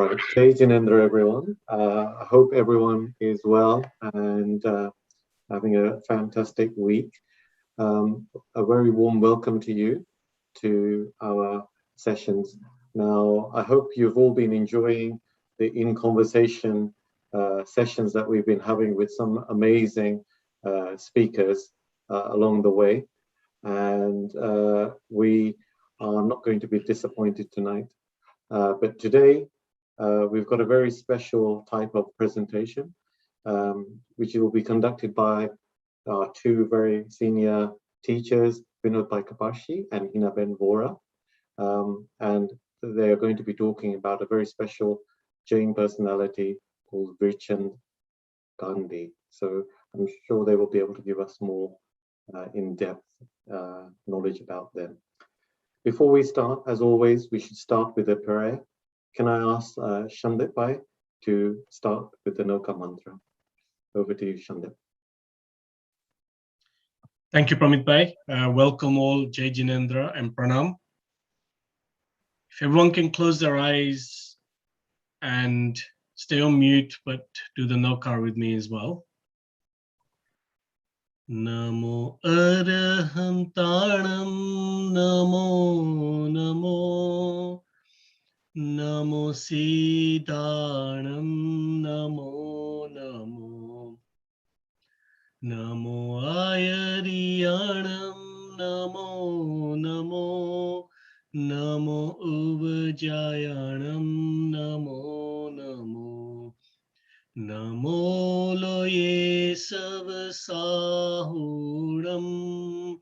Right. Jai Jinendra, everyone. I hope everyone is well and having a fantastic week. A very warm welcome to you to our sessions. Now, I hope you've all been enjoying the In Conversation sessions that we've been having with some amazing speakers along the way. And we are not going to be disappointed tonight. But today, we've got a very special type of presentation, which will be conducted by our two very senior teachers, Vinod Kapashi and Hinaben Vora. And they're going to be talking about a very special Jain personality called Virchand Gandhi. So I'm sure they will be able to give us more in-depth knowledge about them. Before we start, as always, we should start with a prayer. Can I ask Shandip Bhai to start with the Noka mantra? Over to you, Shandip. Thank you, Pramit Bhai. Welcome all, Jai Jinendra and Pranam. If everyone can close their eyes and stay on mute, but do the Nokar with me as well. Namo Arahantanam, Namo Namo. Namo Siddhanam, Namo Namo. Namo Ayariyanam, Namo Namo. Namo Uvajayanam, Namo Namo. Namo Loye Savasahudam.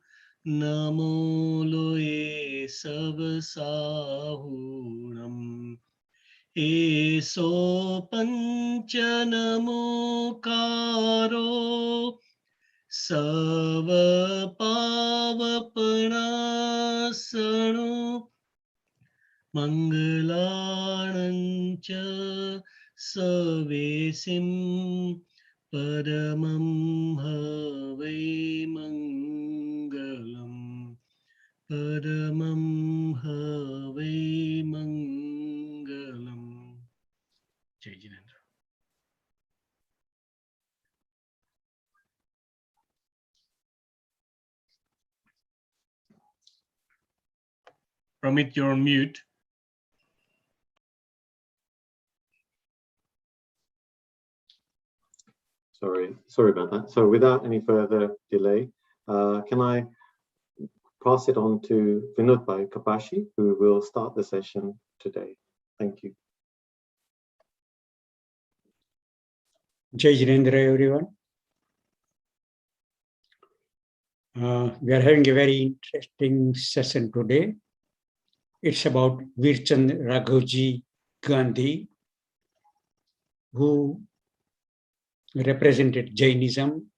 Namo Loye Savasahudam. Eso Panchanamo Karo Savapavapanasano Mangalanancha Savesim Paramam Havai Mangalam Paramam Havai Mangalam. Jai Jinendra. Pramit, you're on mute. Sorry about that. So without any further delay, can I pass it on to Vinod Kapashi, who will start the session today. Thank you. Jai Jinendra, everyone. We are having a very interesting session today. It's about Virchand Raghavji Gandhi, who represented Jainism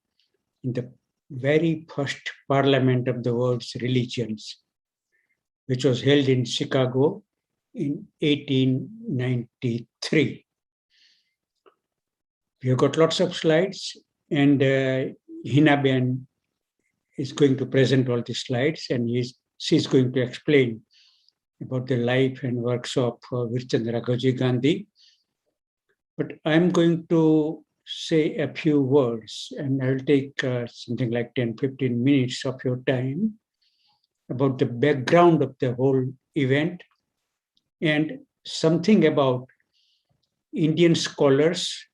in the very first Parliament of the World's Religions, which was held in Chicago in 1893. We have got lots of slides, and Hinaben is going to present all the slides, and she's going to explain about the life and works of Virchand Raghavji Gandhi. But I'm going to say a few words, and I will take something like 10-15 minutes of your time about the background of the whole event and something about Indian scholars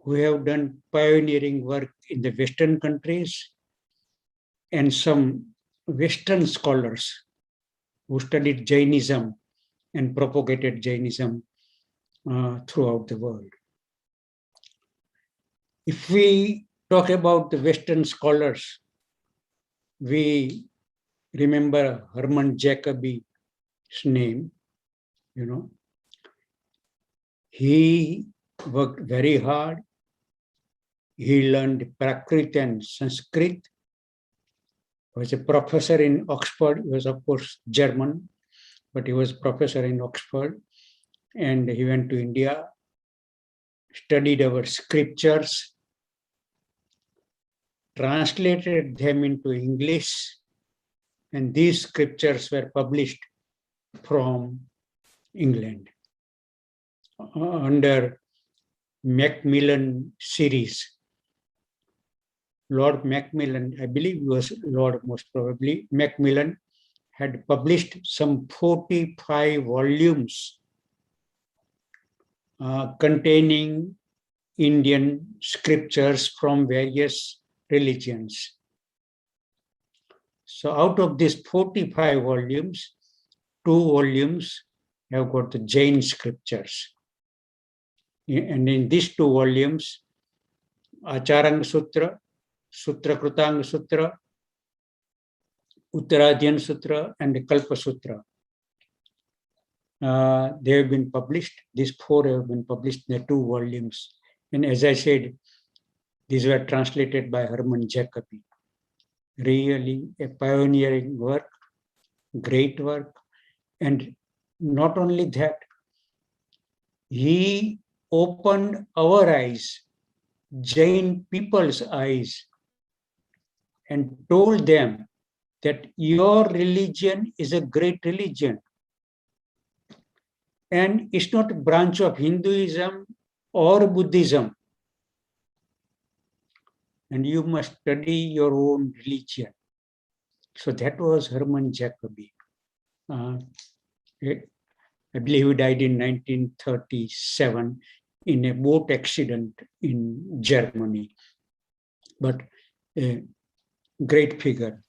who have done pioneering work in the Western countries and some Western scholars who studied Jainism and propagated Jainism throughout the world. If we talk about the Western scholars, we remember Hermann Jacobi's name, you know. He worked very hard. He learned Prakrit and Sanskrit. He was a professor in Oxford. He was, of course, German, but he was a professor in Oxford. And he went to India, studied our scriptures, translated them into English, and these scriptures were published from England. under Macmillan series. Lord Macmillan, I believe he was Lord most probably, Macmillan had published some 45 volumes containing Indian scriptures from various religions. So out of these 45 volumes, 2 volumes have got the Jain Scriptures. And in these 2 volumes, Acharanga Sutra, Sutra Krutanga Sutra, Uttaradiyan Sutra, and Kalpa Sutra, they have been published. These 4 have been published in the 2 volumes. And as I said, these were translated by Herman Jacobi. Really a pioneering work, great work. And not only that, he opened our eyes, Jain people's eyes, and told them that your religion is a great religion. And it's not a branch of Hinduism or Buddhism. And you must study your own religion. So that was Herman Jacobi. I believe he died in 1937 in a boat accident in Germany. But a great figure.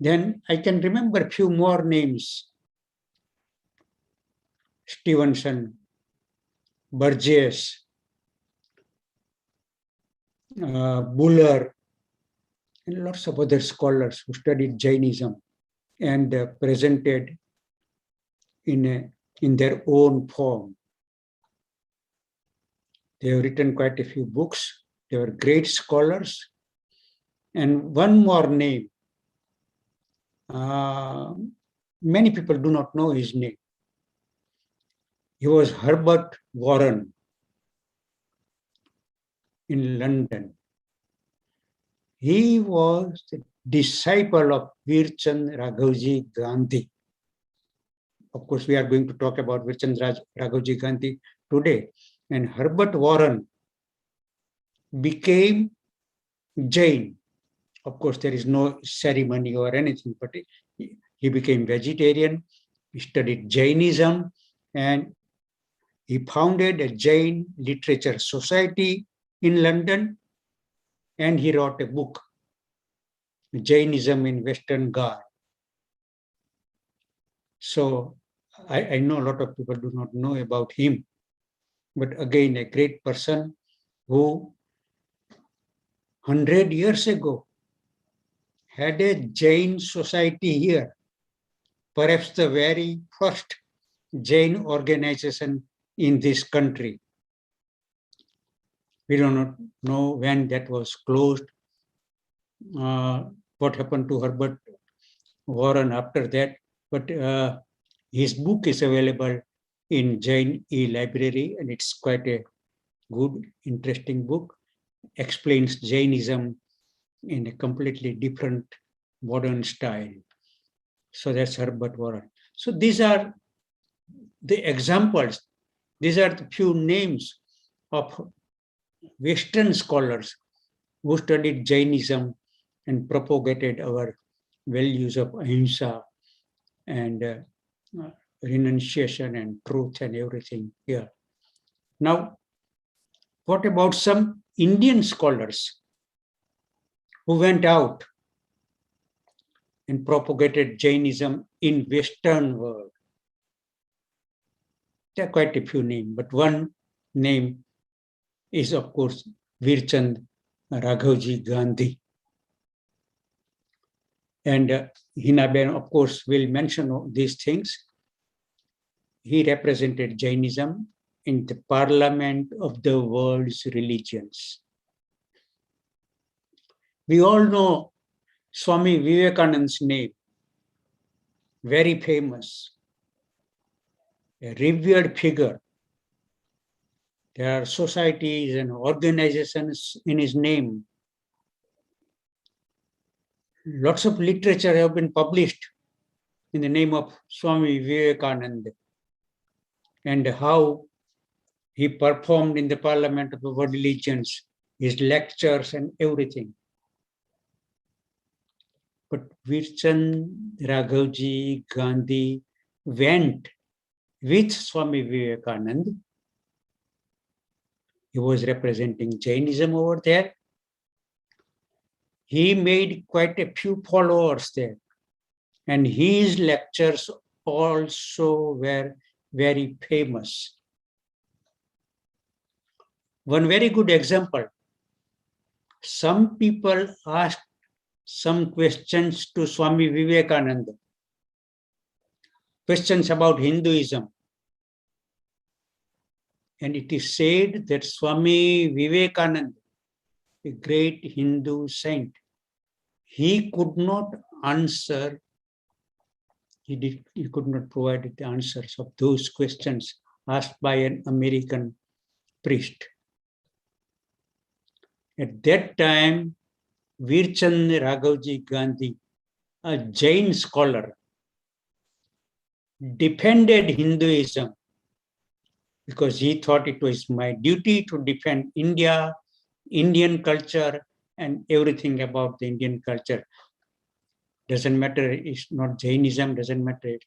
Then I can remember a few more names. Stevenson, Burgess, Buller, and lots of other scholars who studied Jainism and presented in their own form. They have written quite a few books. They were great scholars. And one more name, many people do not know his name. He was Herbert Warren in London. He was the disciple of Virchand Raghavji Gandhi. Of course, we are going to talk about Virchand Raghavji Gandhi today. And Herbert Warren became Jain. Of course, there is no ceremony or anything, but he became vegetarian. He studied Jainism, and he founded a Jain Literature Society in London, and he wrote a book, Jainism in Western Ghats. So I know a lot of people do not know about him, but again, a great person who 100 years ago had a Jain society here, perhaps the very first Jain organization in this country. We do not know when that was closed, what happened to Herbert Warren after that, but his book is available in Jain e-library, and it's quite a good, interesting book. Explains Jainism in a completely different modern style. So that's Herbert Warren. So these are the examples. These are the few names of Western scholars who studied Jainism and propagated our values of ahimsa and renunciation and truth and everything here. Now, what about some Indian scholars who went out and propagated Jainism in Western world? There are quite a few names, but one name is, of course, Virchand Raghavji Gandhi. And Hinaben, of course, will mention these things. He represented Jainism in the parliament of the world's religions. We all know Swami Vivekananda's name, very famous, a revered figure. There are societies and organizations in his name. Lots of literature have been published in the name of Swami Vivekananda, and how He performed in the Parliament of the World Religions, his lectures and everything. But Virchand, Raghavji, Gandhi went with Swami Vivekananda. He was representing Jainism over there. He made quite a few followers there. And his lectures also were very famous. One very good example. Some people asked some questions to Swami Vivekananda. Questions about Hinduism. And it is said that Swami Vivekananda, a great Hindu saint, he could not answer, he could not provide the answers of those questions asked by an American priest. At that time, Virchand Raghavji Gandhi, a Jain scholar, defended Hinduism because he thought it was my duty to defend India, Indian culture, and everything about the Indian culture. Doesn't matter, it's not Jainism, doesn't matter.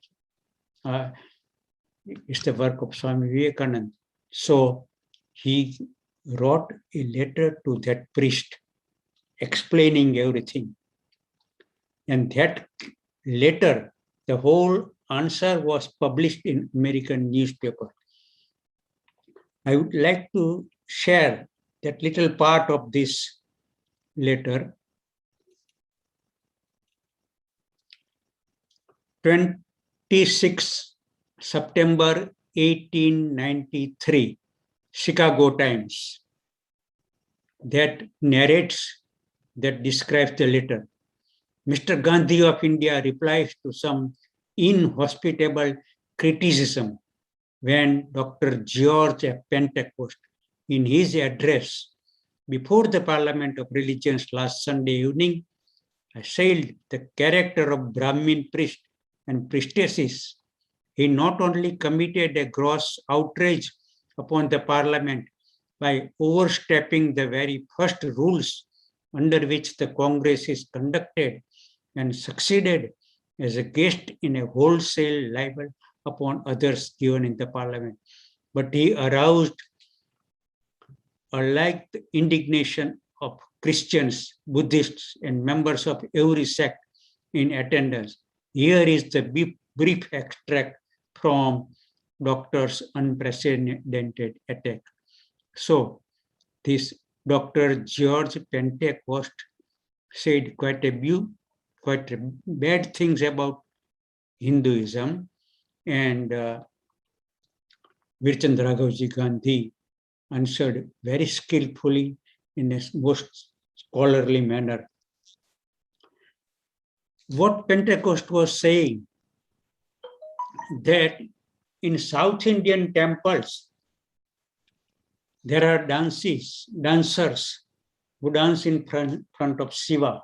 It's the work of Swami Vivekananda. So he wrote a letter to that priest explaining everything. And that letter, the whole answer was published in American newspaper. I would like to share that little part of this letter. 26 September 1893, Chicago Times, that narrates, that describes the letter. Mr. Gandhi of India replies to some inhospitable criticism when Dr. George F. Pentecost, in his address before the Parliament of Religions last Sunday evening, assailed the character of Brahmin priest and priestesses. He not only committed a gross outrage upon the Parliament by overstepping the very first rules under which the Congress is conducted and succeeded as a guest in a wholesale libel upon others given in the Parliament, but he aroused alike the indignation of Christians, Buddhists, and members of every sect in attendance. Here is the brief extract from Doctor's unprecedented attack. So, this Dr. George Pentecost said quite bad things about Hinduism, and Virchand Raghavji Gandhi answered very skillfully in a most scholarly manner. What Pentecost was saying, that in South Indian temples, there are dancers who dance in front of Shiva.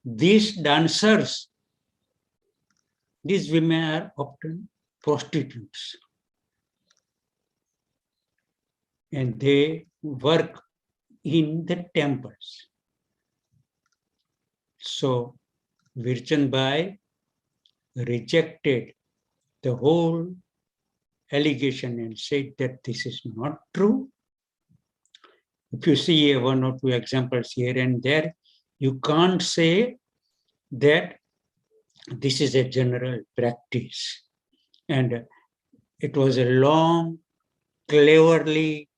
These dancers, these women are often prostitutes. And they work in the temples. So Virchand Bhai rejected the whole allegation and said that this is not true. If you see one or two examples here and there, you can't say that this is a general practice. And it was a long, cleverly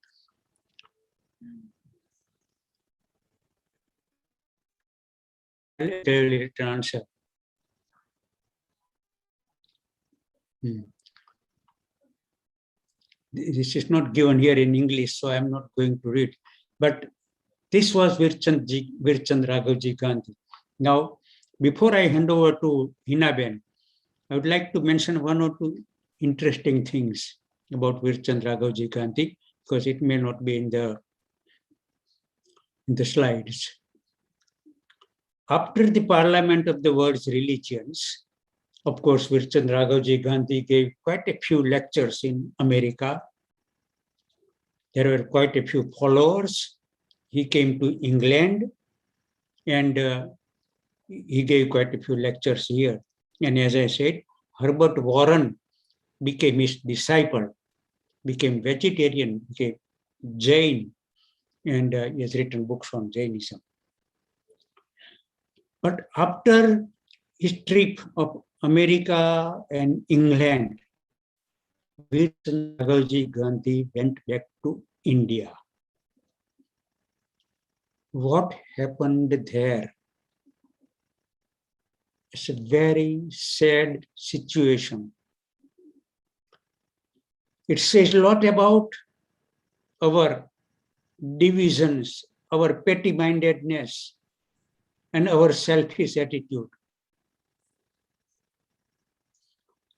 written answer. This is not given here in English, so I'm not going to read. But this was Virchand Raghavji Gandhi. Now, before I hand over to Hinaben, I would like to mention one or two interesting things about Virchand Raghavji Gandhi, because it may not be in the slides. After the Parliament of the World's Religions, of course, Virchand Raghavji Gandhi gave quite a few lectures in America. There were quite a few followers. He came to England and he gave quite a few lectures here. And as I said, Herbert Warren became his disciple, became vegetarian, became Jain, and he has written books on Jainism. But after his trip of America and England, Virchand Gandhi went back to India. What happened there? It's a very sad situation. It says a lot about our divisions, our petty-mindedness, and our selfish attitude.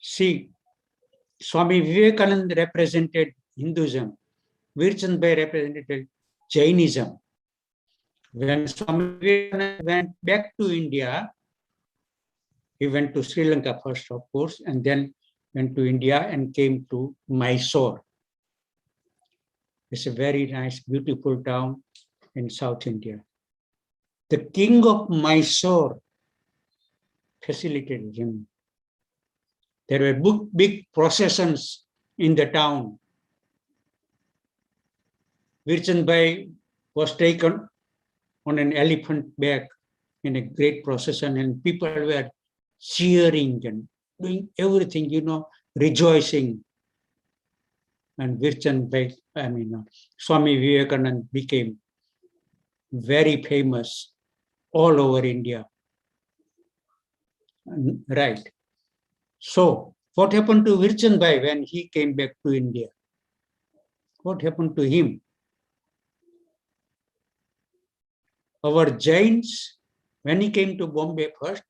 See, Swami Vivekananda represented Hinduism. Virchand represented Jainism. When Swami Vivekananda went back to India, he went to Sri Lanka first, of course, and then went to India and came to Mysore. It's a very nice, beautiful town in South India. The king of Mysore facilitated him. There were big processions in the town. Virchand was taken on an elephant back in a great procession, and people were cheering and doing everything, rejoicing. And Virchand, Swami Vivekananda became very famous all over India. Right. So, what happened to Virchand when he came back to India? What happened to him? Our Jains, when he came to Bombay first,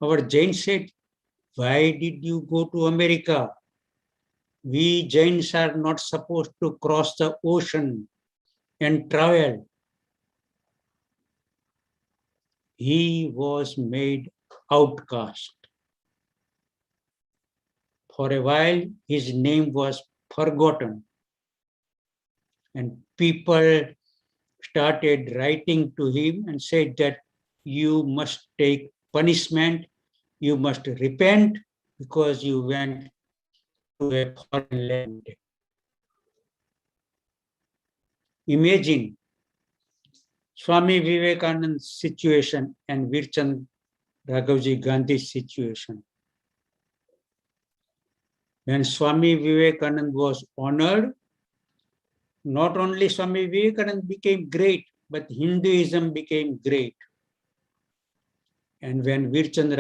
our Jains said, "Why did you go to America? We Jains are not supposed to cross the ocean and travel." He was made outcast. For a while, his name was forgotten. And people started writing to him and said that you must take punishment, you must repent because you went to a foreign land. Imagine Swami Vivekananda's situation and Virchand Gandhi's situation. When Swami Vivekananda was honored, not only Swami Vivekananda became great, but Hinduism became great. And when Virchand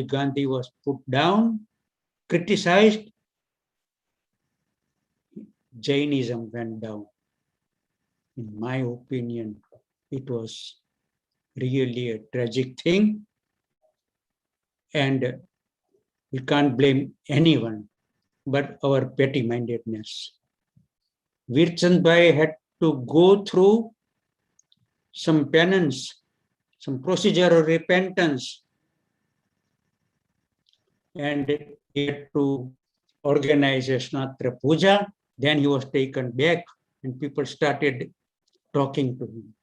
Gandhi was put down, criticized, Jainism went down. In my opinion, it was really a tragic thing. And we can't blame anyone but our petty-mindedness. Virchand had to go through some penance, some procedure of repentance, and he had to organize a Snatra Puja. Then he was taken back and people started talking to him.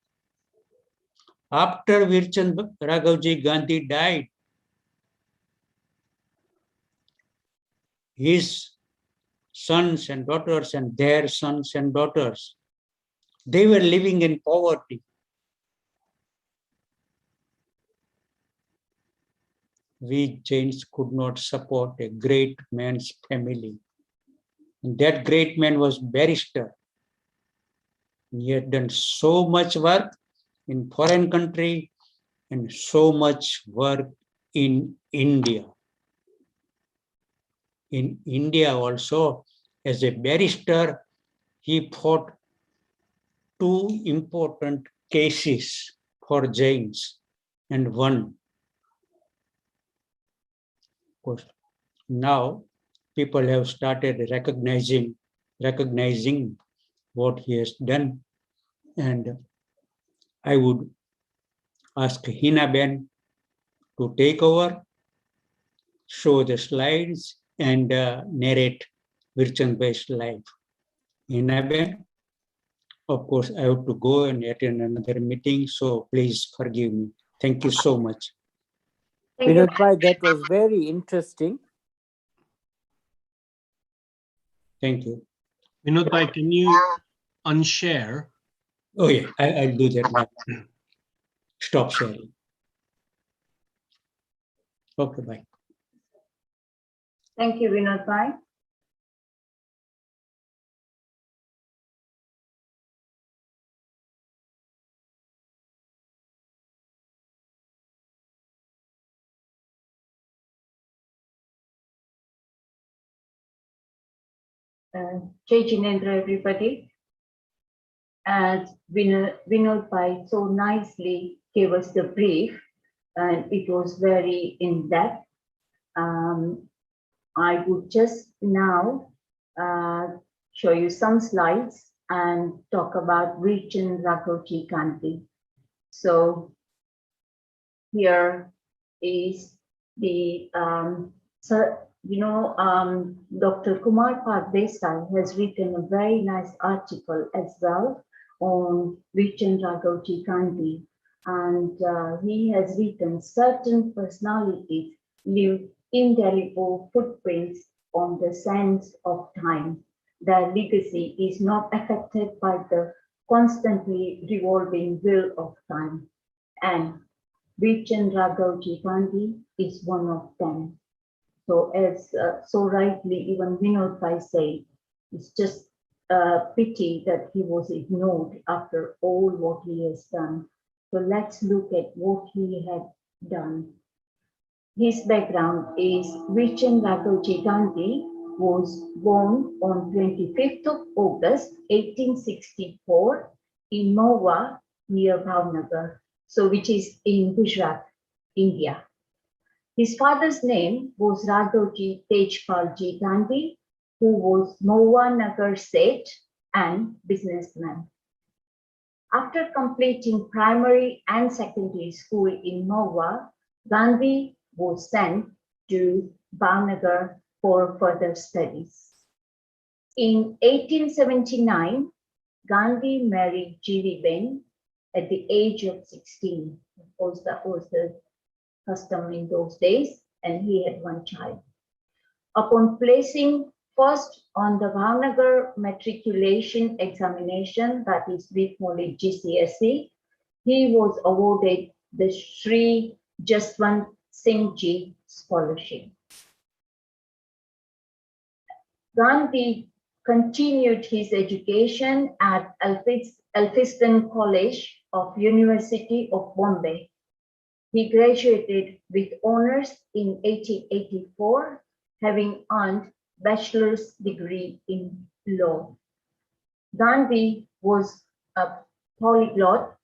After Virchand Gandhi died, his sons and daughters and their sons and daughters, they were living in poverty. We Jains could not support a great man's family. And that great man was barrister. He had done so much work in foreign country and so much work in India. In India also, as a barrister, he fought two important cases for Jains and won. Of course, now people have started recognizing what he has done. And I would ask Hina Ben to take over, show the slides, and narrate Virchand life. Hina Ben. of course, I have to go and attend another meeting, so please forgive me. Thank you so much. Thank you. That was very interesting. Thank you. Vinod Bhai, can you unshare? Oh yeah, I'll do that now. Stop sharing. Okay, bye. Thank you, Vinod Bhai. Jai Jinendra, everybody. As Vinod Bhai so nicely gave us the brief, and it was very in-depth. I would just now show you some slides and talk about Virchand Gandhi. So here is the Dr. Kumar Desai has written a very nice article as well on Virchand Gandhi, and he has written certain personalities leave indelible footprints on the sands of time. Their legacy is not affected by the constantly revolving wheel of time, and Virchand Gandhi is one of them. So as so rightly even Vinod Bhai said, it's just a pity that he was ignored after all what he has done. So let's look at what he had done. His background is Virchand Gandhi was born on 25th of August 1864 in Mohwa near Bhavnagar, so which is in Gujarat, India. His father's name was Raghavji Tejpalji Gandhi, who was Mohwa Nagar Seth and businessman. After completing primary and secondary school in Mohwa, Gandhi was sent to Bhavnagar for further studies. In 1879, Gandhi married Jiriben at the age of 16. Of course, that was the custom in those days, and he had one child. Upon placing first on the Bhavnagar matriculation examination, that is we call it GCSE, he was awarded the Shri Jaswant Singh Ji scholarship. Gandhi continued his education at Elphinstone College of University of Bombay. He graduated with honors in 1884, having earned bachelor's degree in law. Gandhi was a polyglot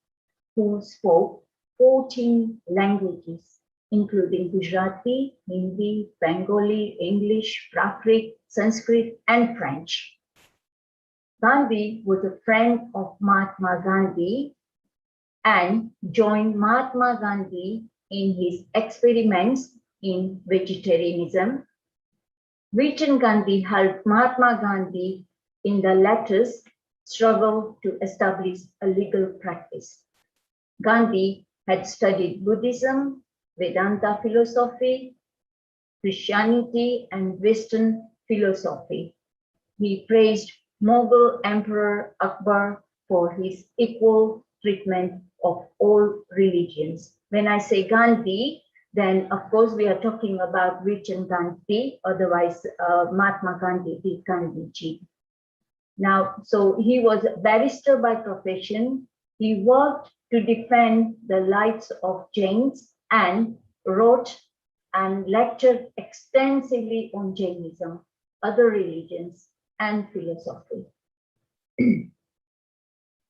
who spoke 14 languages, including Gujarati, Hindi, Bengali, English, Prakrit, Sanskrit, and French. Gandhi was a friend of Mahatma Gandhi and joined Mahatma Gandhi in his experiments in vegetarianism. Virchand Gandhi helped Mahatma Gandhi in the latter's struggle to establish a legal practice. Gandhi had studied Buddhism, Vedanta philosophy, Christianity, and Western philosophy. He praised Mughal Emperor Akbar for his equal treatment of all religions. When I say Gandhi, then of course we are talking about Virchand Gandhi, otherwise Mahatma Gandhi, the Gandhiji. Now, so he was a barrister by profession. He worked to defend the rights of Jains and wrote and lectured extensively on Jainism, other religions, and philosophy.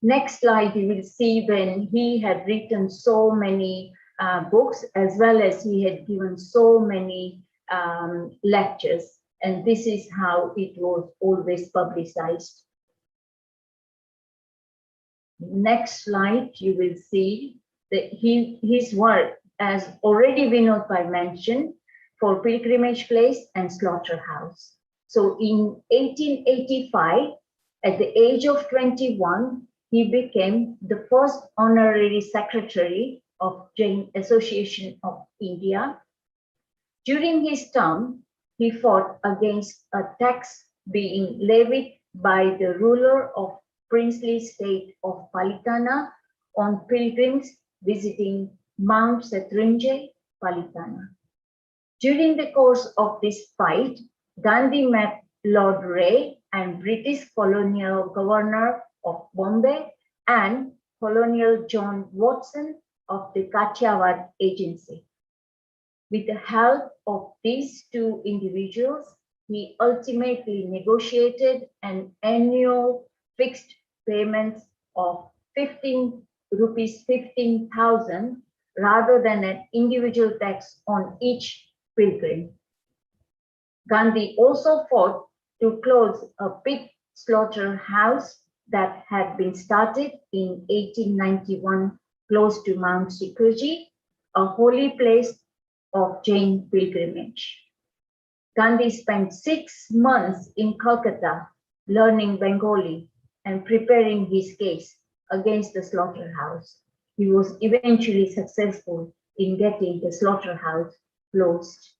Next slide, you will see when he had written so many books, as well as he had given so many lectures, and this is how it was always publicized. Next slide, you will see that his work, as already Vinod Bhai mentioned, for Pilgrimage Place and Slaughterhouse. So in 1885, at the age of 21, he became the first honorary secretary of Jain Association of India. During his term, he fought against a tax being levied by the ruler of princely state of Palitana on pilgrims visiting Mount Setrinjay, Palitana. During the course of this fight, Gandhi met Lord Ray and British colonial governor of Bombay and Colonial John Watson of the Kathiawar Agency. With the help of these two individuals, he ultimately negotiated an annual fixed payment of rupees 15,000 rather than an individual tax on each pilgrim. Gandhi also fought to close a pig slaughterhouse that had been started in 1891 close to Mount Sikurji, a holy place of Jain pilgrimage. Gandhi spent 6 months in Calcutta learning Bengali and preparing his case against the slaughterhouse. He was eventually successful in getting the slaughterhouse closed.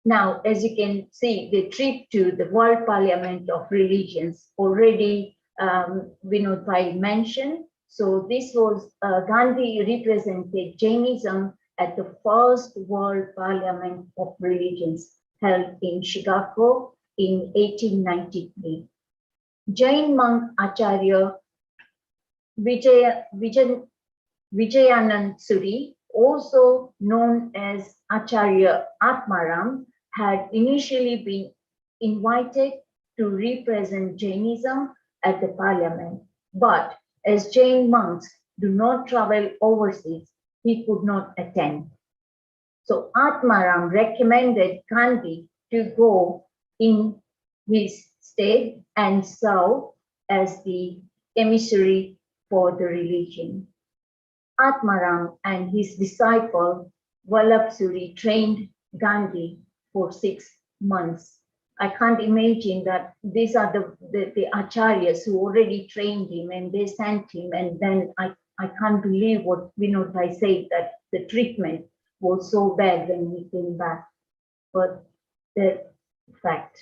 Now, as you can see, the trip to the World Parliament of Religions already Vinod Bhai mentioned. So this was Gandhi represented Jainism at the first World Parliament of Religions held in Chicago in 1893. Jain monk Acharya Vijayanand Suri, also known as Acharya Atmaram, had initially been invited to represent Jainism at the parliament, but as Jain monks do not travel overseas, he could not attend. So Atmaram recommended Gandhi to go in his stead and serve as the emissary for the religion. Atmaram and his disciple Vallabh Suri trained Gandhi for 6 months. I can't imagine that these are the acharyas who already trained him and they sent him, and then I can't believe what Vinod Bhai said, that the treatment was so bad when he came back. But the fact.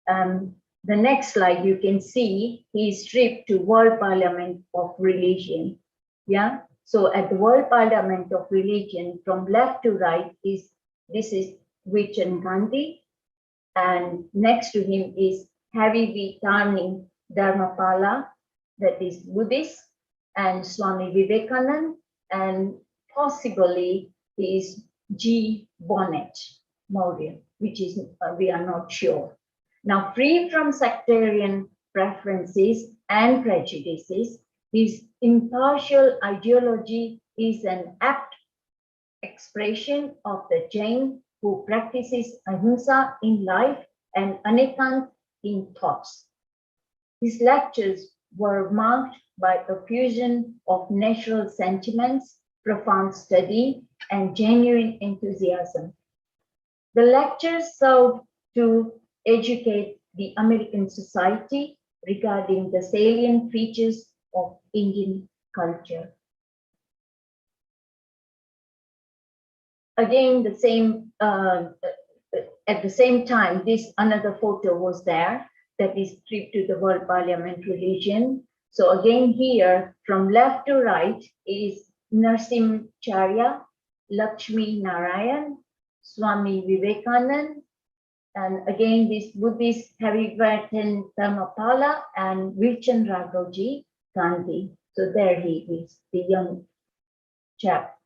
The next slide, you can see his trip to World Parliament of Religion. Yeah. So at the World Parliament of Religion, from left to right this is Virchand Gandhi, and next to him is Heavy V. Turning Dharmapala, that is Buddhist, and Swami Vivekananda, and possibly is G. Bonnet Maurya, which is we are not sure. Now, free from sectarian preferences and prejudices, his impartial ideology is an apt expression of the Jain who practices ahimsa in life and anekant in thoughts. His lectures were marked by a fusion of natural sentiments, profound study, and genuine enthusiasm. The lectures served to educate the American society regarding the salient features of Indian culture. Again, the same at the same time, this another photo was there, that is trip to the World Parliament Religion. So again here, from left to right is Narsimcharya, Lakshmi Narayan, Swami Vivekananda, and again this Buddhist Harivartan Dharmapala and Virchand Gandhi. So there he is, the young chap.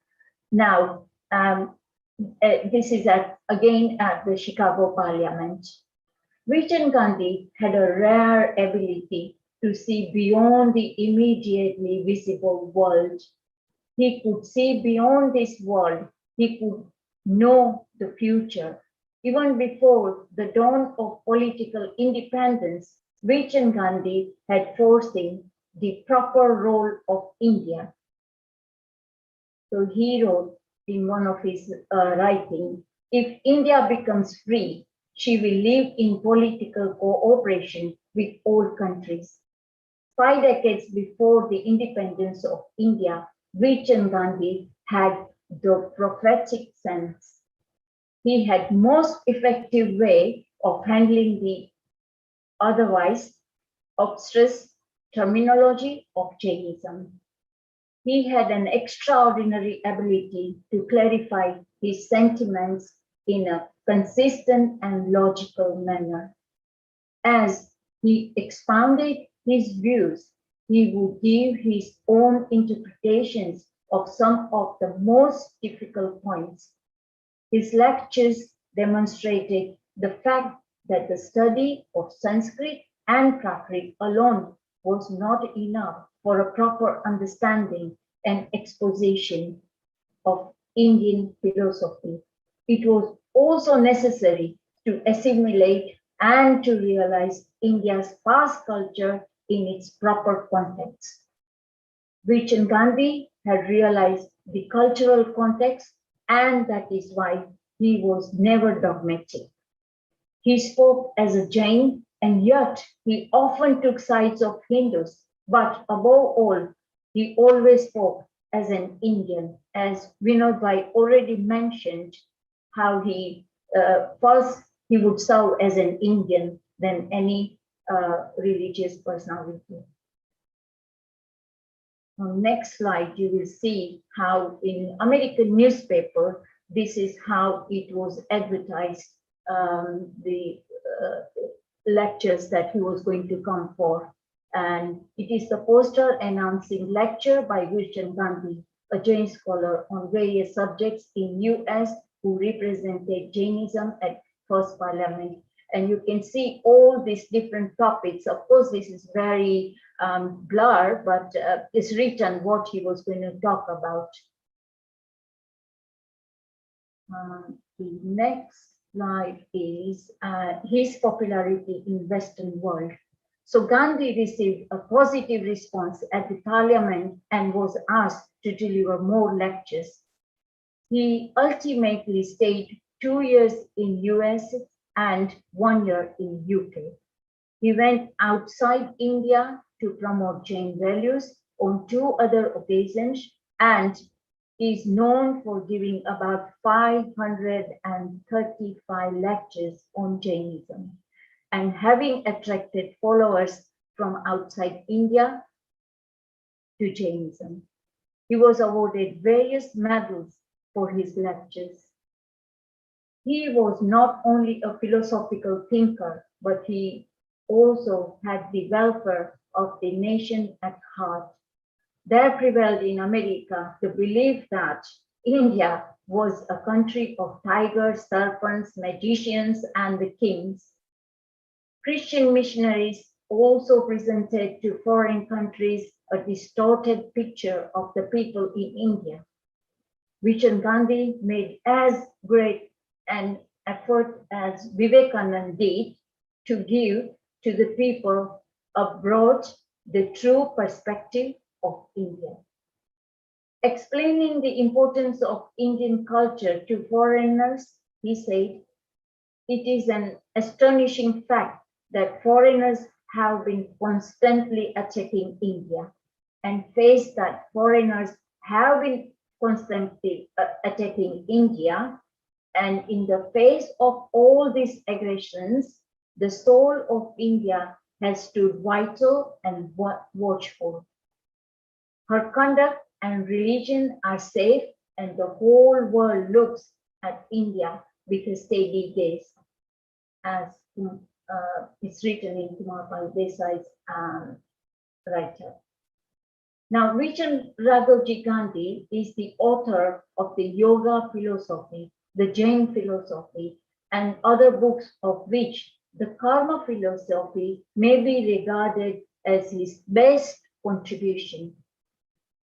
Now, this is again at the Chicago Parliament. Virchand Gandhi had a rare ability to see beyond the immediately visible world. He could see beyond this world. He could know the future. Even before the dawn of political independence, Virchand Gandhi had foreseen the proper role of India. So he wrote in one of his writing, if India becomes free, she will live in political cooperation with all countries. 5 decades before the independence of India, Virchand Gandhi had the prophetic sense. He had most effective way of handling the otherwise obstruse terminology of Jainism. He had an extraordinary ability to clarify his sentiments in a consistent and logical manner. As he expounded his views, he would give his own interpretations of some of the most difficult points. His lectures demonstrated the fact that the study of Sanskrit and Prakrit alone was not enough for a proper understanding and exposition of Indian philosophy. It was also necessary to assimilate and to realize India's past culture in its proper context. Virchand Gandhi had realized the cultural context, and that is why he was never dogmatic. He spoke as a Jain, and yet he often took sides of Hindus, but above all, he always spoke as an Indian, as Vinod Bhai already mentioned, how he first he would serve as an Indian than any religious personality. On next slide, you will see how in American newspaper, this is how it was advertised, the lectures that he was going to come for. And it is the poster announcing lecture by Virchand Gandhi, a Jain scholar on various subjects in US who represented Jainism at First Parliament. And you can see all these different topics. Of course, this is very blurred, but it's written what he was going to talk about. The next slide is his popularity in Western world. So Gandhi received a positive response at the parliament and was asked to deliver more lectures. He ultimately stayed 2 years in US and 1 year in UK. He went outside India to promote Jain values on 2 other occasions and is known for giving about 535 lectures on Jainism and having attracted followers from outside India to Jainism. He was awarded various medals for his lectures. He was not only a philosophical thinker, but he also had the welfare of the nation at heart. There prevailed in America the belief that India was a country of tigers, serpents, magicians, and the kings. Christian missionaries also presented to foreign countries a distorted picture of the people in India. Virchand Gandhi made as great an effort as Vivekananda did to give to the people abroad the true perspective of India. Explaining the importance of Indian culture to foreigners, he said, "It is an astonishing fact that foreigners have been constantly attacking India, and face that foreigners have been constantly attacking India, and in the face of all these aggressions, the soul of India has stood vital and watchful. Her conduct and religion are safe, and the whole world looks at India with a steady gaze," as it's written in Kumar Pal Desai's writer. Now, Virchand Gandhi is the author of the Yoga philosophy, the Jain philosophy, and other books, of which the Karma philosophy may be regarded as his best contribution.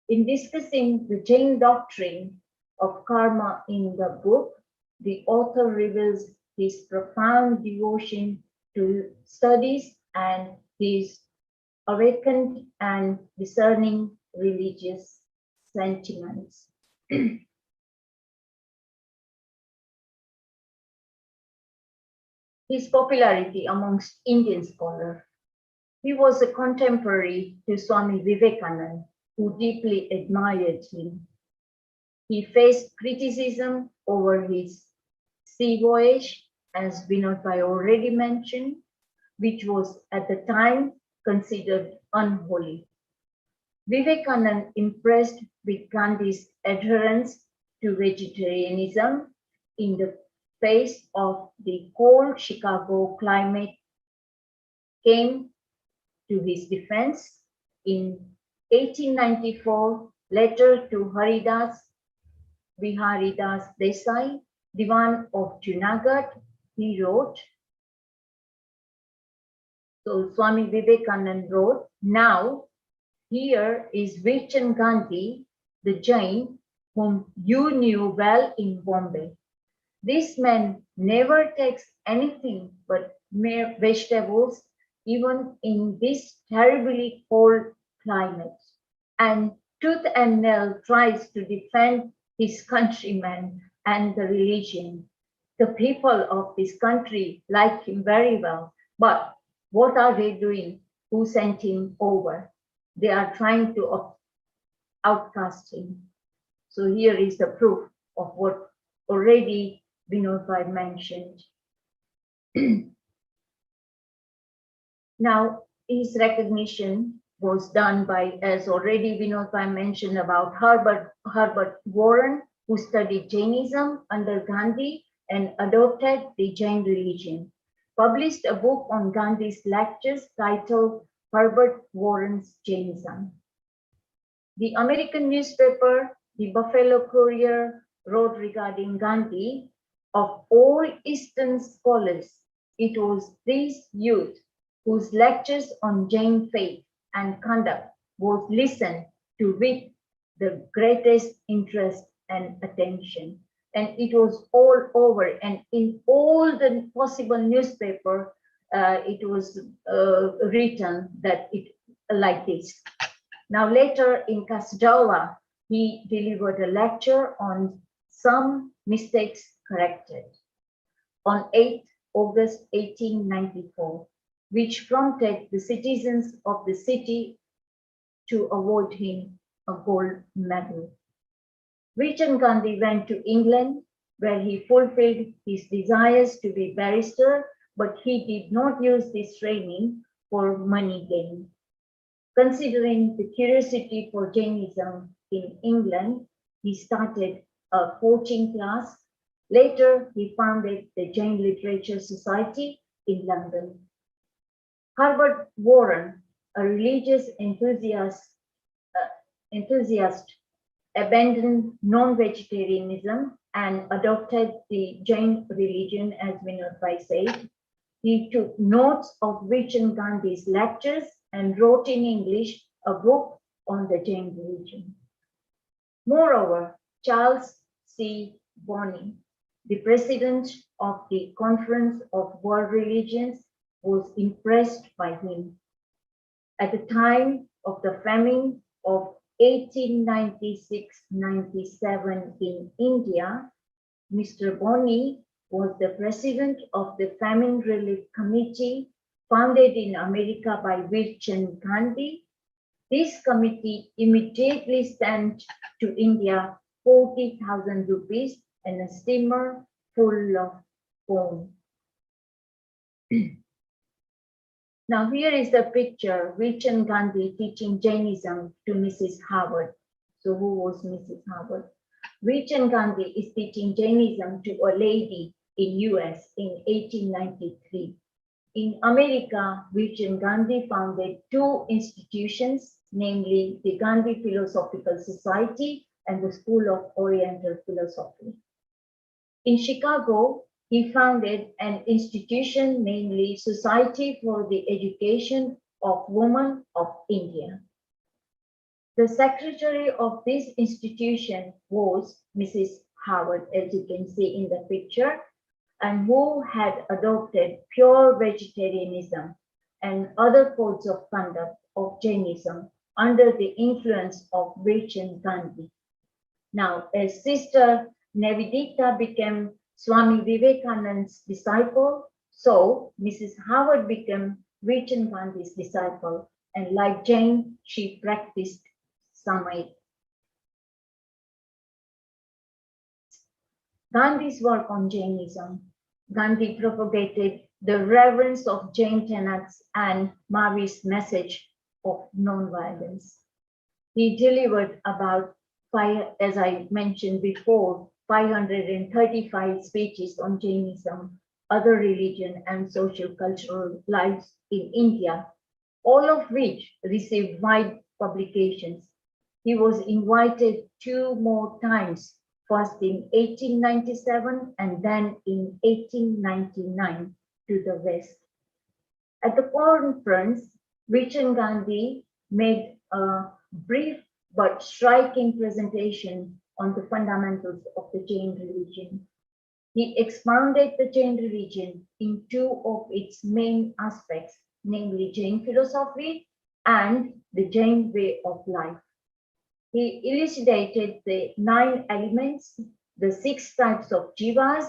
In discussing the Jain doctrine of karma in the book, the author reveals his profound devotion to studies and his awakened and discerning religious sentiments. his popularity amongst Indian scholars. He was a contemporary to Swami Vivekananda, who deeply admired him. He faced criticism over his sea voyage, as Vinod Bhai already mentioned, which was at the time considered unholy. Vivekananda, impressed with Gandhi's adherence to vegetarianism in the face of the cold Chicago climate, came to his defense in 1894, letter to Haridas Biharidas Desai, Diwan of Junagadh. He wrote, so Swami Vivekananda wrote, now here is Virchand Gandhi, the Jain, whom you knew well in Bombay. This man never takes anything but mere vegetables, even in this terribly cold climate, and tooth and nail tries to defend his countrymen and the religion. The people of this country like him very well, but what are they doing? Who sent him over? They are trying to outcast him. So here is the proof of what already Vinod Bhai mentioned. Now, his recognition was done by, as already Vinod Bhai mentioned, about Herbert Warren, who studied Jainism under Gandhi and adopted the Jain religion, published a book on Gandhi's lectures titled Herbert Warren's Jainism. The American newspaper, the Buffalo Courier, wrote regarding Gandhi, of all Eastern scholars, it was these youth whose lectures on Jain faith and conduct was listened to with the greatest interest and attention. And it was all over, and in all the possible newspaper, it was written that it like this. Now later in Kasdawa, he delivered a lecture on some mistakes corrected on 8 August 1894, which prompted the citizens of the city to award him a gold medal. Virchand Gandhi went to England, where he fulfilled his desires to be barrister, but he did not use this training for money gain. Considering the curiosity for Jainism in England, he started a coaching class. Later, he founded the Jain Literature Society in London. Herbert Warren, a religious enthusiast, abandoned non-vegetarianism and adopted the Jain religion, as Vinod Bhai said. He took notes of Virchand Gandhi's lectures and wrote in English a book on the Jain religion. Moreover, Charles C. Bonney, the president of the Conference of World Religions, was impressed by him. At the time of the famine of 1896-97 in India, Mr. Bonney was the president of the Famine Relief Committee founded in America by Virchand Gandhi. This committee immediately sent to India 40,000 rupees and a steamer full of corn. Now here is the picture, Virchand Gandhi teaching Jainism to Mrs. Howard. So who was Mrs. Howard? Virchand Gandhi is teaching Jainism to a lady in US in 1893. In America, Virchand Gandhi founded 2 institutions, namely the Gandhi Philosophical Society and the School of Oriental Philosophy. In Chicago, he founded an institution, namely Society for the Education of Women of India. The secretary of this institution was Mrs. Howard, as you can see in the picture, and who had adopted pure vegetarianism and other codes of conduct of Jainism under the influence of Virchand Gandhi. Now, as Sister Nivedita became Swami Vivekananda's disciple, So Mrs. Howard became Virchand Gandhi's disciple, and like Jain, she practiced Samayik. Gandhi's work on Jainism. Gandhi propagated the reverence of Jain tenets and Maoist message of non-violence. He delivered about as I mentioned before, 535 speeches on Jainism, other religion and social cultural lives in India, all of which received wide publications. He was invited 2 more times, first in 1897 and then in 1899 to the West. At the conference, Virchand Gandhi made a brief but striking presentation on the fundamentals of the Jain religion. He expounded the Jain religion in 2 of its main aspects, namely Jain philosophy and the Jain way of life. He elucidated the 9 elements, the 6 types of jivas,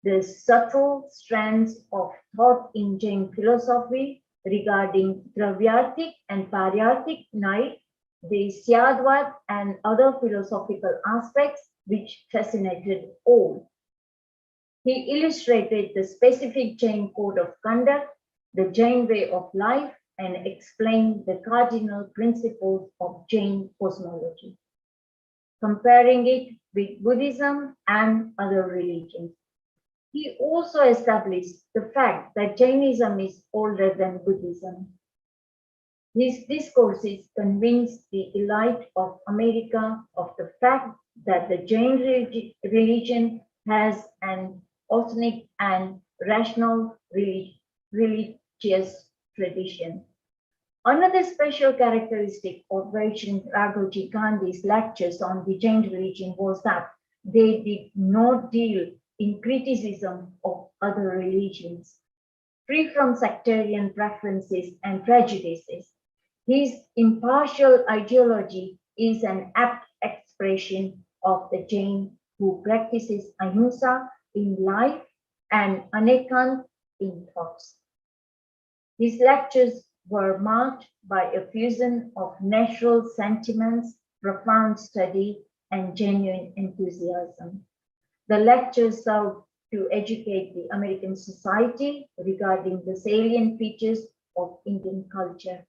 the subtle strands of thought in Jain philosophy regarding Dravyartik and Paryartik Naik, the Syadvat and other philosophical aspects which fascinated all. He illustrated the specific Jain code of conduct, the Jain way of life, and explained the cardinal principles of Jain cosmology, comparing it with Buddhism and other religions. He also established the fact that Jainism is older than Buddhism. His discourses convinced the elite of America of the fact that the Jain religion has an authentic and rational religious tradition. Another special characteristic of Virchand Gandhi's lectures on the Jain religion was that they did not deal in criticism of other religions, free from sectarian preferences and prejudices. His impartial ideology is an apt expression of the Jain who practices ahimsa in life and anekant in thoughts. His lectures were marked by a fusion of natural sentiments, profound study, and genuine enthusiasm. The lectures served to educate the American society regarding the salient features of Indian culture.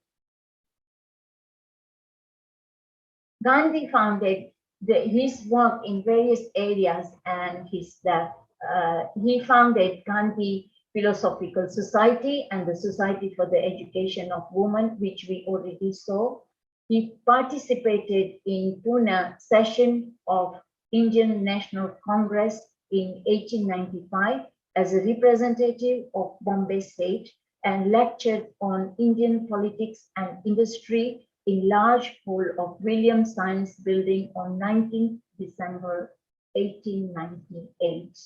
Gandhi founded his work in various areas, and he founded Gandhi Philosophical Society and the Society for the Education of Women, which we already saw. He participated in Pune session of Indian National Congress in 1895 as a representative of Bombay State and lectured on Indian politics and industry in large hall of William Science Building on 19 December 1898.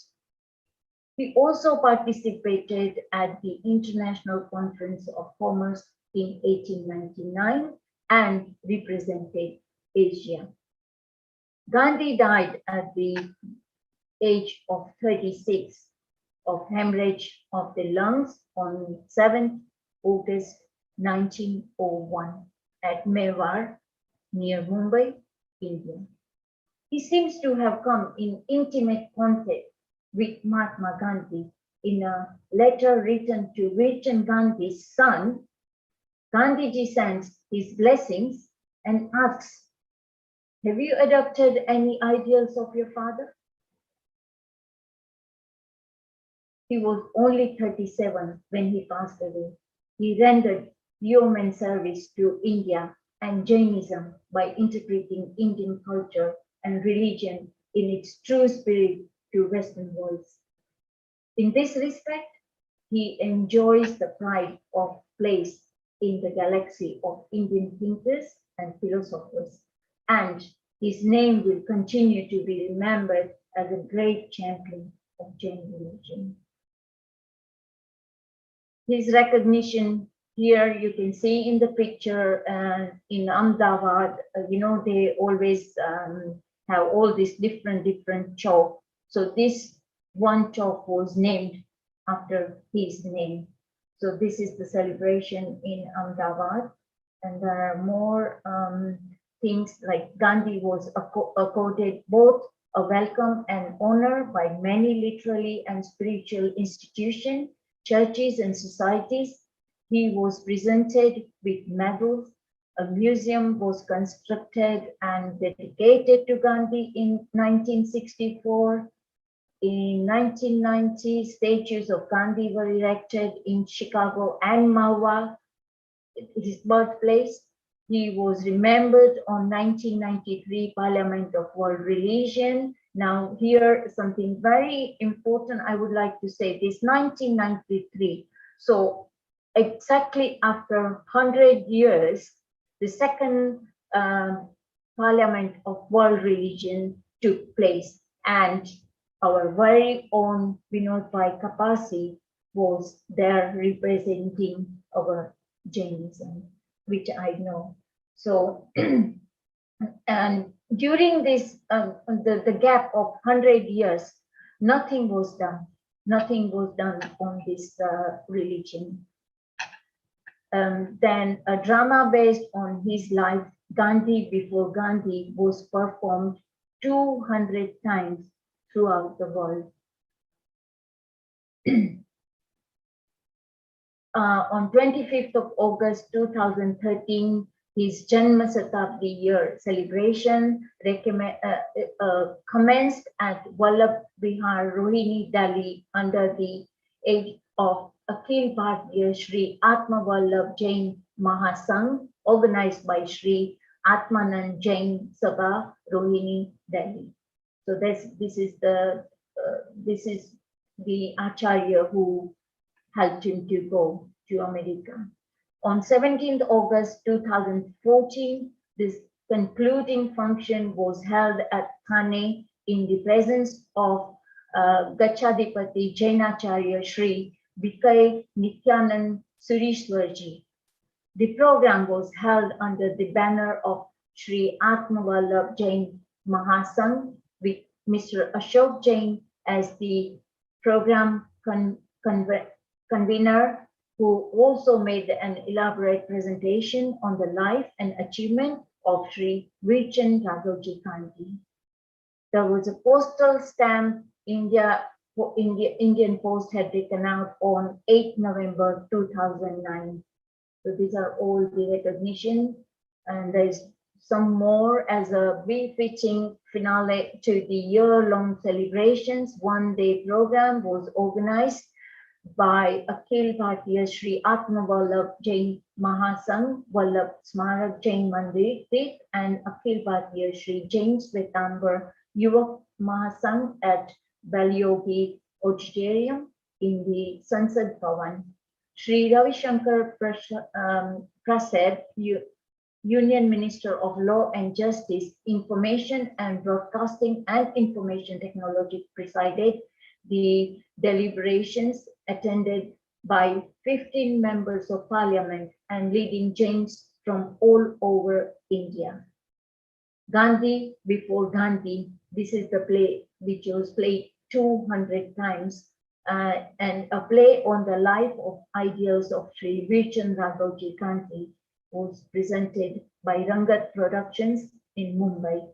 He also participated at the International Conference of Commerce in 1899 and represented Asia. Gandhi died at the age of 36 of hemorrhage of the lungs on 7 August 1901 at Mewar near Mumbai, India. He seems to have come in intimate contact with Mahatma Gandhi. In a letter written to Virchand Gandhi's son, Gandhiji sends his blessings and asks, "Have you adopted any ideals of your father?" He was only 37 when he passed away. He rendered yeoman service to India and Jainism by interpreting Indian culture and religion in its true spirit to Western worlds. In this respect, he enjoys the pride of place in the galaxy of Indian thinkers and philosophers, and his name will continue to be remembered as a great champion of Jain religion. His recognition here you can see in the picture in Ahmedabad, they always have all these different chalk. So this one chalk was named after his name. So this is the celebration in Ahmedabad, and there are more things like Gandhi was accorded both a welcome and honor by many literary and spiritual institutions, churches and societies. He was presented with medals. A museum was constructed and dedicated to Gandhi in 1964. In 1990, statues of Gandhi were erected in Chicago and Mahwah, his birthplace. He was remembered on 1993 Parliament of World Religion. Now here something very important I would like to say, this 1993. So exactly after 100 years, the second Parliament of World Religion took place, and our very own Vinod Bhai Kapasi was there representing our Jainism, which I know. So, and during this, the gap of 100 years, nothing was done. Nothing was done on this religion. Then a drama based on his life, Gandhi Before Gandhi, was performed 200 times throughout the world. On 25th of August 2013, his Janma Shatabdi year celebration commenced at Vallabh Vihar, Rohini, Delhi, under the aid of Akhil Bharatiya Shri Atma Vallabh Jain Mahasangh, organized by Shri Atmanand Jain Sabha, Rohini, Delhi. So this is the Acharya who helped him to go to America. On 17th August 2014, this concluding function was held at Thane in the presence of Gachadipati Jainacharya Shri Vikai Nityanand Surishwarji. The program was held under the banner of Shri Atma Vallabh Jain Mahasangh, with Mr. Ashok Jain as the program convener, who also made an elaborate presentation on the life and achievement of Shri Virchand Gandhi. There was a postal stamp Indian Post had taken out on 8 November 2009. So these are all the recognition, and there is some more as a befitting finale to the year-long celebrations. One-day program was organized by Akhil Bharatiya Shri Atma Vallabh Jain Mahasangh, Vallabh Smarak Jain Mandir, and Akhil Bharatiya Shri Jain Svetambar Yuvak Mahasangh at Balyogi Auditorium in the Sansad Bhavan. Shri Ravi Shankar Prasad, Union Minister of Law and Justice, Information and Broadcasting and Information Technology, presided the deliberations, attended by 15 members of parliament and leading Jains from all over India. Gandhi Before Gandhi, this is the play which was played 200 times, and a play on the life of ideals of Shri Virchand Gandhi was presented by Rangat Productions in Mumbai.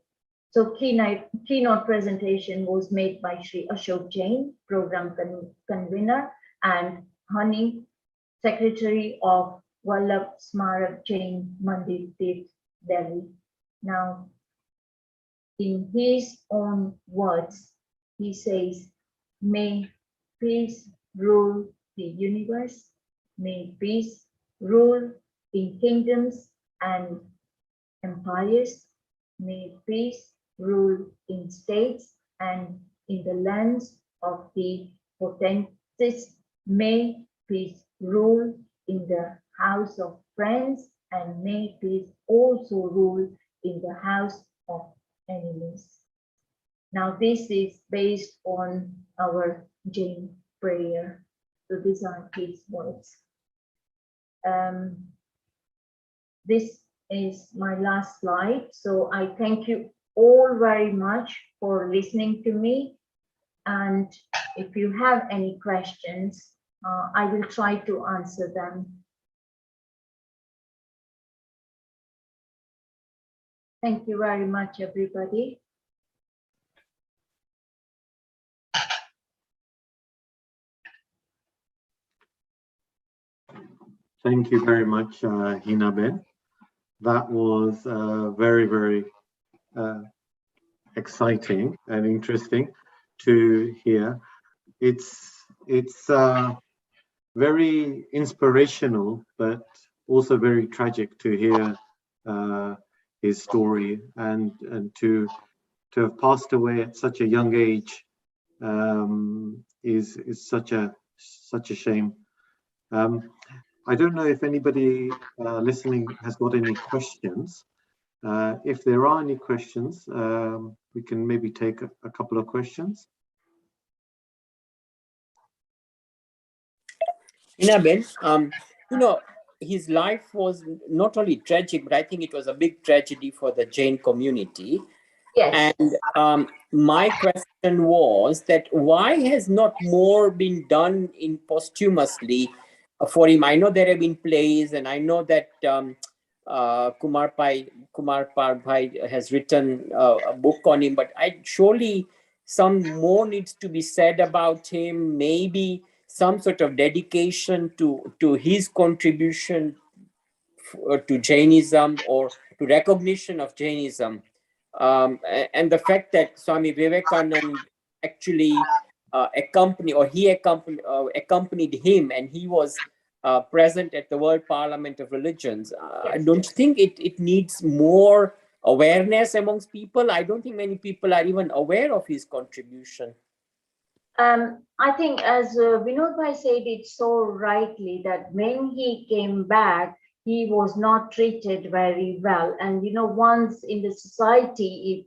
So keynote presentation was made by Shri Ashok Jain, program convener, and Hani, secretary of Vallabh Smarak Jain Mandir, Delhi. Now, in his own words, he says, "May peace rule the universe. May peace rule in kingdoms and empires. May peace rule in states and in the lands of the potentates. May peace rule in the house of friends, and may peace also rule in the house of enemies." Now this is based on our Jain prayer. So these are his words. This is my last slide. So I thank you all very much for listening to me, and if you have any questions, I will try to answer them. Thank you very much, everybody. Thank you very much, Hinaben. That was very, very exciting and interesting to hear. It's very inspirational, but also very tragic to hear his story, and to have passed away at such a young age is such a shame. I don't know if anybody listening has got any questions. If there are any questions, we can maybe take a couple of questions. Hinaben, his life was not only tragic, but I think it was a big tragedy for the Jain community. Yes. And my question was that why has not more been done in posthumously for him? I know there have been plays, and I know that Kumar Bhai has written a book on him, but surely some more needs to be said about him. Maybe some sort of dedication to his contribution to Jainism, or to recognition of Jainism. And the fact that Swami Vivekananda actually accompanied him, and he was present at the World Parliament of Religions. Yes. Don't you think it needs more awareness amongst people? I don't think many people are even aware of his contribution. I think, as Vinod Bhai said it so rightly, that when he came back, he was not treated very well. And, once in the society, if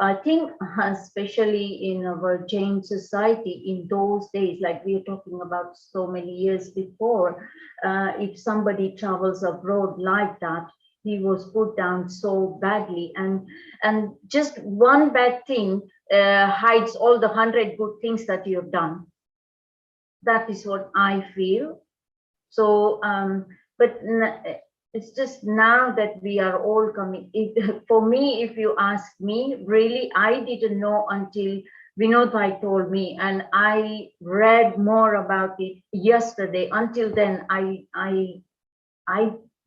I think especially in our Jain society in those days, like we are talking about so many years before, if somebody travels abroad like that, he was put down so badly. And just one bad thing hides all the 100 good things that you have done. That is what I feel. So, but it's just now that we are all coming. For me, if you ask me, really, I didn't know until Vinod Bhai told me, and I read more about it yesterday. Until then, I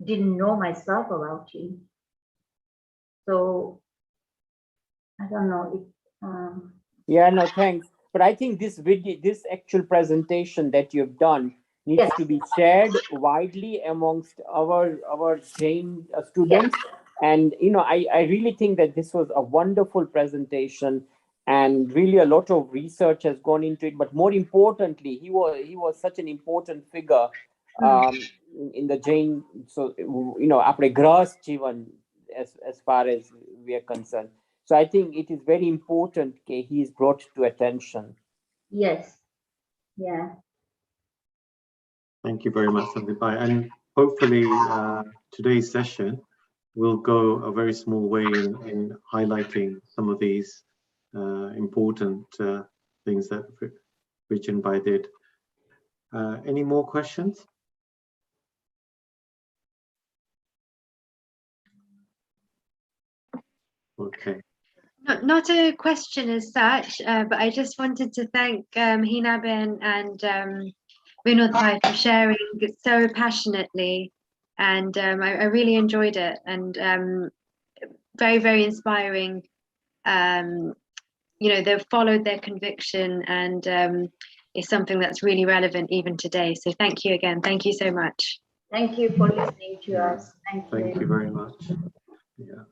didn't know myself about him. So I don't know. Yeah, no, thanks. But I think this video, this actual presentation that you've done needs to be shared widely amongst our Jain students. Yes. And I really think that this was a wonderful presentation, and really a lot of research has gone into it. But more importantly, he was such an important figure in the Jain. So apne Gras Jivan, as far as we are concerned. So I think it is very important that he is brought to attention. Yes. Yeah. Thank you very much, Swami Bhai. And hopefully today's session will go a very small way in highlighting some of these important things that Virchand Bhai did. Any more questions? Okay. Not a question as such, but I just wanted to thank Hinaben and Vinod Bhai for sharing so passionately, and I really enjoyed it, and very, very inspiring. They've followed their conviction, and it's something that's really relevant even today. So thank you again. Thank you so much. Thank you for listening to us. Thank you very much. Yeah.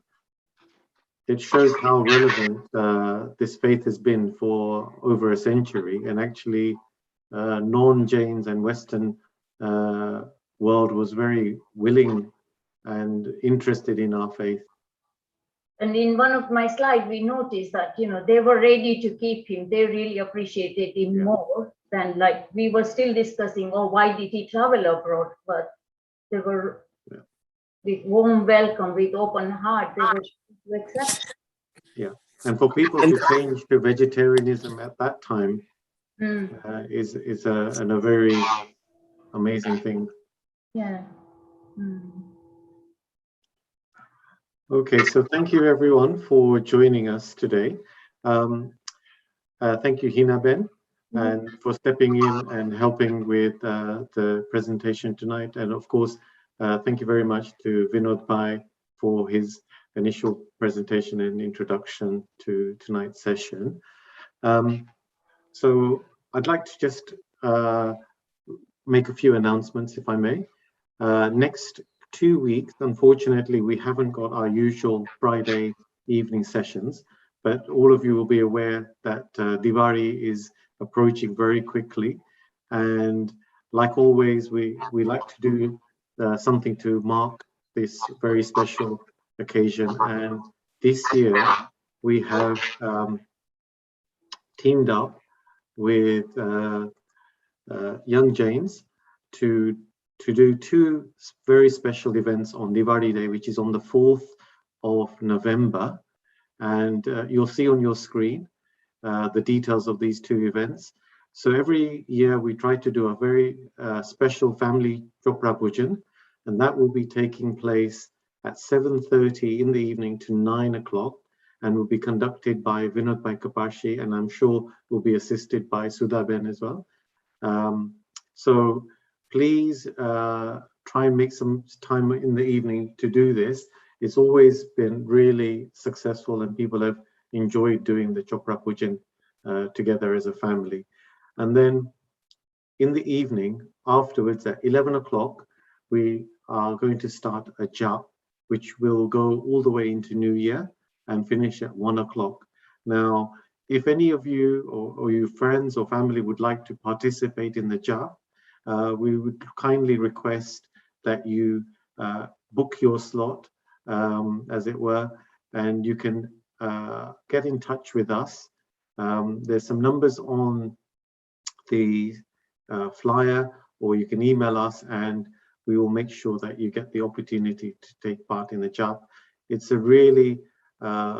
It shows how relevant this faith has been for over a century, and actually non-Jains and Western world was very willing and interested in our faith. And in one of my slides, we noticed that, they were ready to keep him. They really appreciated him more than, like, we were still discussing, why did he travel abroad? But they were with warm welcome, with open heart, they were to accept. Yeah, and for people to change to vegetarianism at that time is a very amazing thing. Yeah. Okay, so thank you everyone for joining us today. Thank you, Hina-ben, and for stepping in and helping with the presentation tonight. And of course, thank you very much to Vinod Bhai for his initial presentation and introduction to tonight's session. So I'd like to just make a few announcements, if I may. Next 2 weeks, unfortunately, we haven't got our usual Friday evening sessions, but all of you will be aware that Diwali is approaching very quickly. And like always, we like to do something to mark this very special occasion. And this year, we have teamed up with young Jains to do 2 very special events on Diwali Day, which is on the 4th of November. And you'll see on your screen the details of these 2 events. So every year we try to do a very special family Chopra Pujan, and that will be taking place at 7:30 in the evening to 9 o'clock, and will be conducted by Vinod Bhai Kapashi, and I'm sure will be assisted by Sudha-ben as well. So please try and make some time in the evening to do this. It's always been really successful and people have enjoyed doing the Chopra Pujan together as a family. And then in the evening afterwards at 11 o'clock, we are going to start a jap, which will go all the way into New Year and finish at 1 o'clock. Now, if any of you or your friends or family would like to participate in the jap, we would kindly request that you book your slot, as it were, and you can get in touch with us. There's some numbers on the flyer, or you can email us and we will make sure that you get the opportunity to take part in the jap. It's a really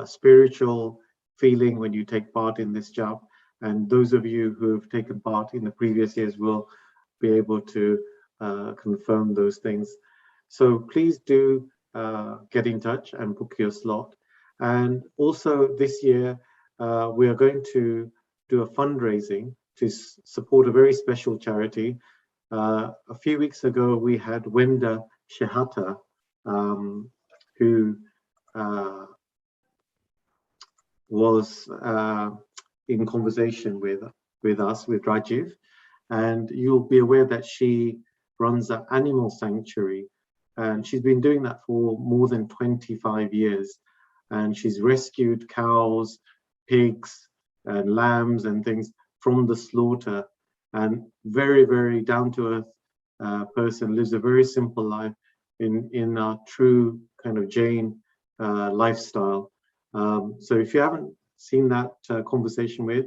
spiritual feeling when you take part in this jap, and those of you who have taken part in the previous years will be able to confirm those things. So please do get in touch and book your slot. And also this year we are going to do a fundraising to support a very special charity. A few weeks ago we had Wenda Shehata, who was in conversation with us, with Rajiv, and you'll be aware that she runs an animal sanctuary, and she's been doing that for more than 25 years, and she's rescued cows, pigs and lambs and things from the slaughter, and very, very down-to-earth person, lives a very simple life in a true kind of Jain lifestyle. So if you haven't seen that conversation with,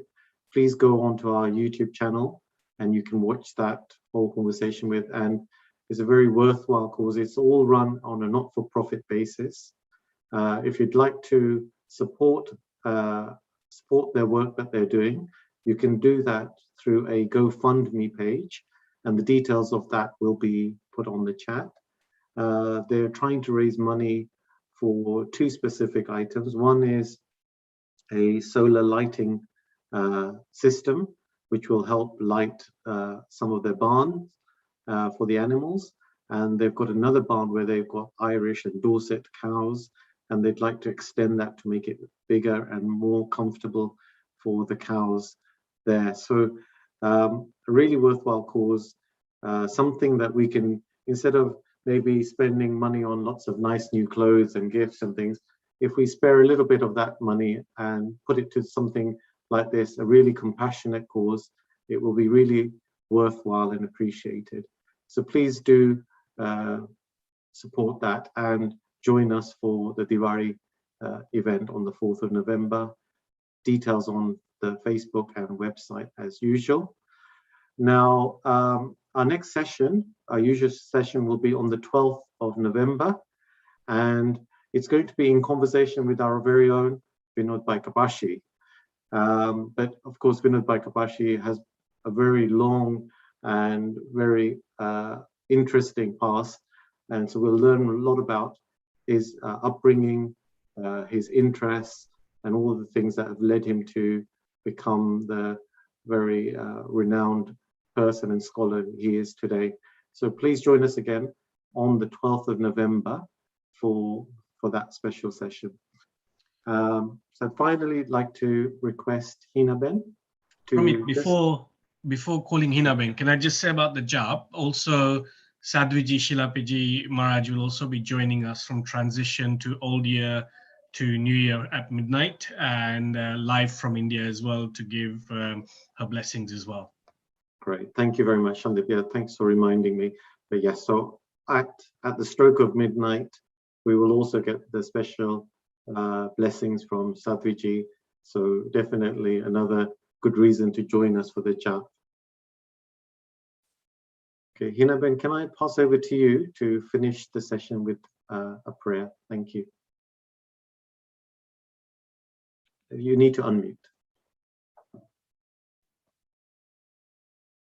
please go onto our YouTube channel and you can watch that whole conversation with. And it's a very worthwhile cause. It's all run on a not-for-profit basis. If you'd like to support their work that they're doing, you can do that through a GoFundMe page, and the details of that will be put on the chat. They're trying to raise money for 2 specific items. One is a solar lighting system, which will help light some of their barns for the animals. And they've got another barn where they've got Irish and Dorset cows, and they'd like to extend that to make it bigger and more comfortable for the cows there. So a really worthwhile cause, something that we can, instead of maybe spending money on lots of nice new clothes and gifts and things, if we spare a little bit of that money and put it to something like this, a really compassionate cause, it will be really worthwhile and appreciated. So please do support that and join us for the Diwali event on the 4th of November. Details on the Facebook and website as usual. Now, our next session, our usual session, will be on the 12th of November, and it's going to be in conversation with our very own Vinod Bhai Kapashi. But of course, Vinod Bhai Kapashi has a very long and very interesting past. And so we'll learn a lot about his upbringing, his interests, and all of the things that have led him to become the very renowned person and scholar he is today. So please join us again on the 12th of November for that special session. So finally, I'd like to request Hina Ben to before calling Hina Ben, can I just say about the job? Also, Sadhviji Shilapiji Maharaj will also be joining us from transition to Old Year to New Year at midnight, and live from India as well to give her blessings as well. Great, thank you very much, Shandip. Yeah, thanks for reminding me. But yes, so at the stroke of midnight, we will also get the special blessings from Sadhviji. So definitely another good reason to join us for the jap. Okay, Hina Ben, can I pass over to you to finish the session with a prayer? Thank you. You need to unmute.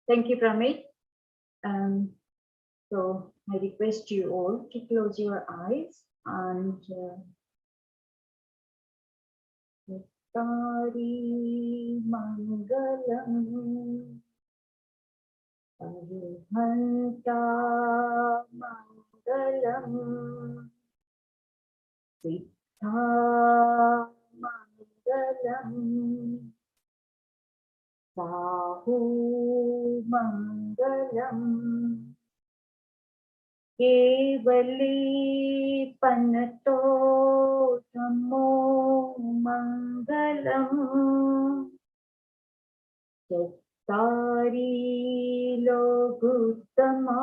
Thank you, Pramit. So I request you all to close your eyes and Tari Mangalam Arihanta Mangalam Siddha Mangalam Sahu Mangalam Kevali Panato Tamo Mangalam Chattari Loguttama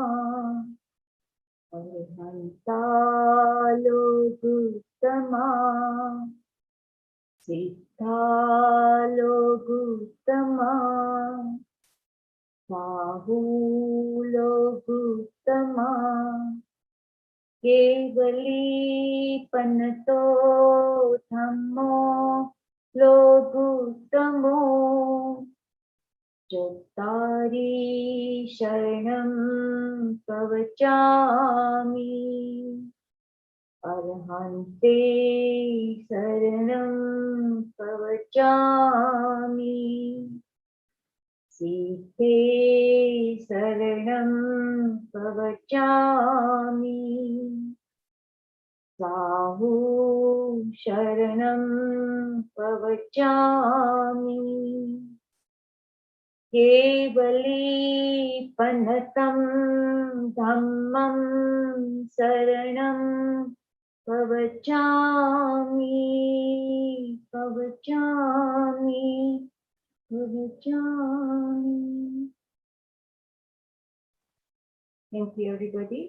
Arihanta Loguttama Siddha Loguttama Sahu Loguttama Kevali Panato Thammo Loguttamo Chattari Sharanam Pavachami Arhante Saranam Pavachami Sithe Saranam Pavachami Sahu Sharanam Pavachami Kevali Panatam Dhammam Saranam Pavachami Pavachami Pavachami. Thank you, everybody.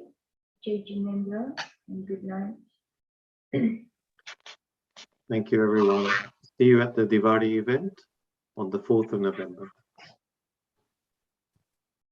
Jai Jinendra and good night. Thank you, everyone. See you at the Diwali event on the 4th of November.